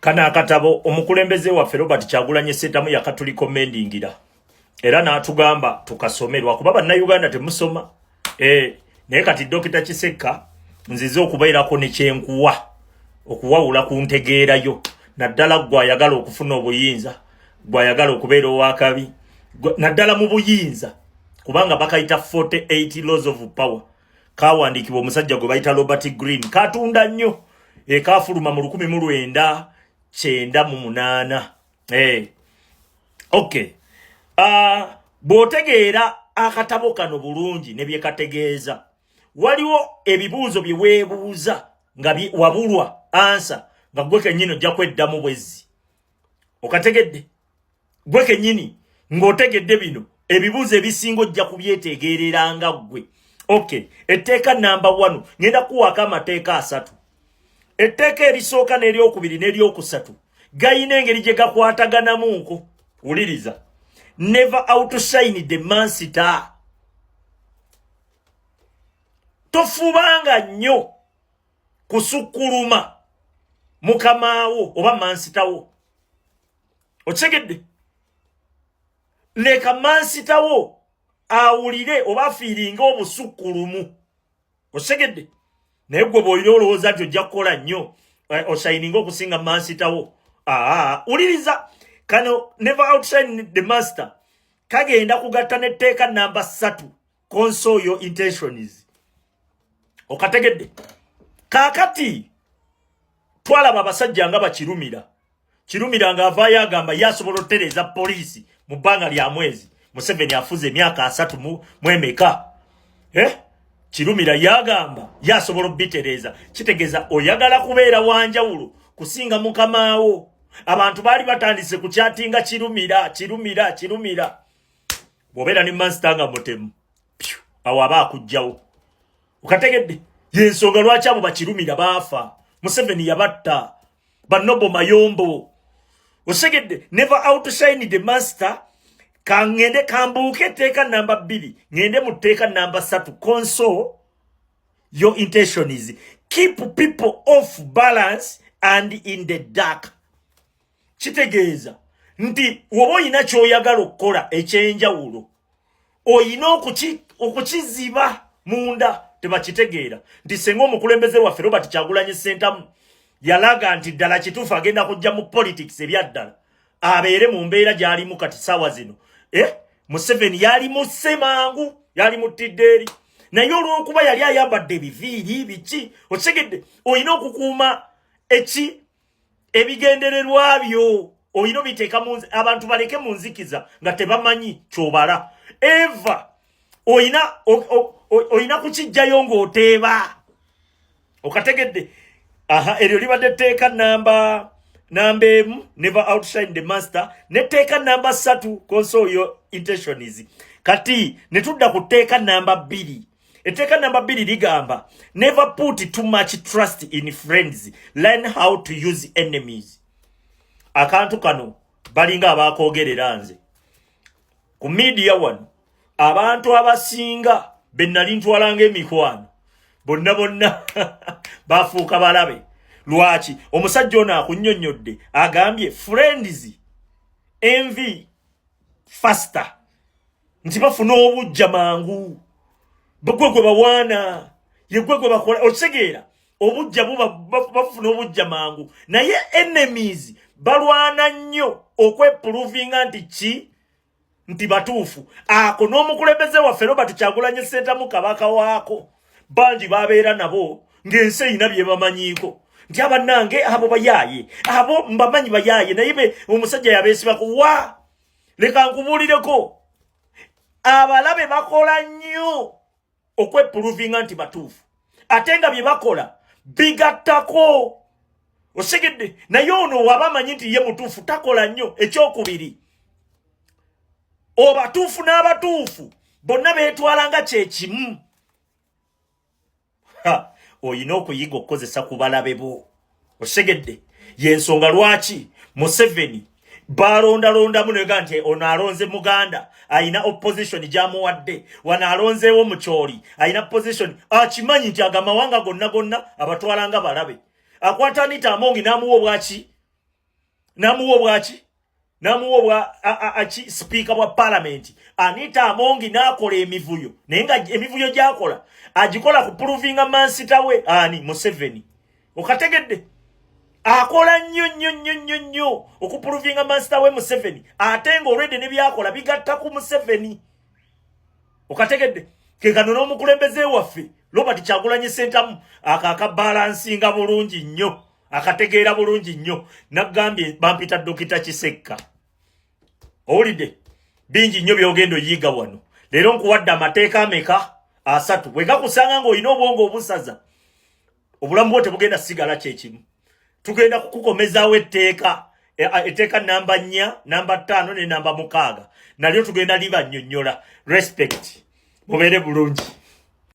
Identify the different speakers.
Speaker 1: Kana akatabo omukulembeze waffe Robert Kyagulanyi Ssentamu yakatulikomendingira era n'atugamba tukasomerwa kuba bannayuganda temusoma naye kati Dr. Kisekka nzize okubeerako ne kyenkuwa okuwawula ku ntegeerayo naddala gwayagala okufuna obuyinza gwayagala okubeera owakabi naddala mu buyinza kubanga bakayita 48 laws of power kawandiikibwa omusajja gwe bayita Robert Green katunda nnyo kafuluma mu 1998 okay bw'otegeera akatabo kano bulungi ne bye kategeeza waliwo ebibuuzo bye weebuuza nga wabulwa ansa nga gwe kennyini ojja kweddamu bwezzi okategedde gwe kennyini ng'otegedde bino ebibuuzo ebisinga ojja kubyetegeereranga ggwe okay etteeka namba 1 ngenda kuwaako amateeka 3 etteeka erisooka n'eryokubiri n'eryokusatu gayina engeri gye gakwataganamunko wuliriza never outshine the master tofubanga nnyo kusukkuluma mukamaawo oba mansitawo otegedde leka mansitawo awulire oba afiiringa obusukkulumu otegedde naye gwe bw'olina olowooza nti ojja kukola nnyo oshininga okusinga mansitawo wuliriza kano never outshine the master kagenda kugatta n'etteeka namba 3 console your intentions okategedde kaakati twalaba abasajja nga bakirumira ng'avaayo agamba yasobola otereeza poliisi mu bbanga lya mwezi Museveni afuze emyaka 3 mu emeka kirumira yagamba yasobola obitereeza kitegeeza oyagala kubeera wanjawulo kusinga mukamaawo abantu baali batandise ku kyatinga kirumira bw'obeera ne mansita nga mutemu awo aba akugjawo okategedde yensonga lwaki abo bakirumira baafa Museveni yabatta banobo mayombo osegedde never outshine the master kangende kambuuke etteeka namba 2 ngende mu tteeka namba 3 console your intentions keep people off balance and in the dark kitegeeza nti woba oyina ky'oyagala okukola ekyenjawulo oyina okukiziba munda tebakitegeera nti senga omukulembeze waffe Robert Kyagulanyi Ssentamu yalaga nti ddala kituufu agenda kujja mu politics ebyaddala abeere mu mbeera gy'alimu kati saawa zino Museveni yali mu ssemangu yali mu tiddeeri naye olw'okuba yali ayambadde ebiviiri biki otegedde oyina okukuuma ebigendererwa byo oyina obiteeka abantu baleke mu nzikiza nga tebamanyi kyobala eva oyina kukijjayo ng'oteeba okategedde eryo libadde etteeka namba emu never outshine the master netteeka namba 3 console your intentions kati netudda ku tteeka namba 2 etteeka namba 2 ligamba never put too much trust in friends learn how to use enemies akantu kano balinga abakoogerera nze ku media wano abantu abasinga bennali ntwalanga emikwano bonna bafuuka balabe lwaki omusajja ono akunnyonnyodde agambye friends envy faster nti bafuna obujja mangu gwe bawaana ye gwe bakola otegeera obujja bafuna obujja mangu naye enemies balwana nnyo okweprovinga nti batuufu ako n'omukulembeze waffe Robert Kyagulanyi Ssentamu kabaka waako bangi babeera nabo ng'ensi eyina bye bamanyiiko nti abannange abo bayaaye abo mbamanyi bayaaye naye omusajja yabeesibako wa leka nkubuulireko abalabe bakola nnyo okweprovinga nti batuufu ate nga bye bakola bigattako osigedde naye ono wabamanyi nti ye mutuufu takola nnyo ekyokubiri obatuufu n'abatuufu bonna beetwalanga kyekimu oyina okuyiga okukozesa ku balabe bo osegedde yensonga lwaki Museveni balondalondamu nega nti ono alonze Muganda ayina opposition gyamuwadde wano alonzeewo Mukyoli ayina position akimanyi nti agamawanga gonna abatwalanga balabe akwata Anita Amongi n'amuwa obwaki namuwo bwachi namuwo bwa achi speaker wa parliament Anita Amongi nakola emivuyo nenga emivuyo gyakola agikola ku proving amansita we ani Museveni okategedde akola nnyo okuprovinga amansita we Museveni atenga already ne byakola bigatta ku Museveni okategedde kekano n'omukulembeze waffe Robert Kyagulanyi Ssentamu akaka balansinga bulungi nnyo akategeera bulungi nnyo nagambye bampita Dokita Kisekka owulidde bingi nnyo byogendo yiga wano leero nkuwadde amateeka ameka asatu wegakusanga ng'olina obwongo obusaza obulamu bwo tebugenda sigala kyekimu tugenda kukukomezaawo etteeka namba 4 namba 5 ne namba 6 nalyo tugenda liba nnyonnyola respect mubeere bulungi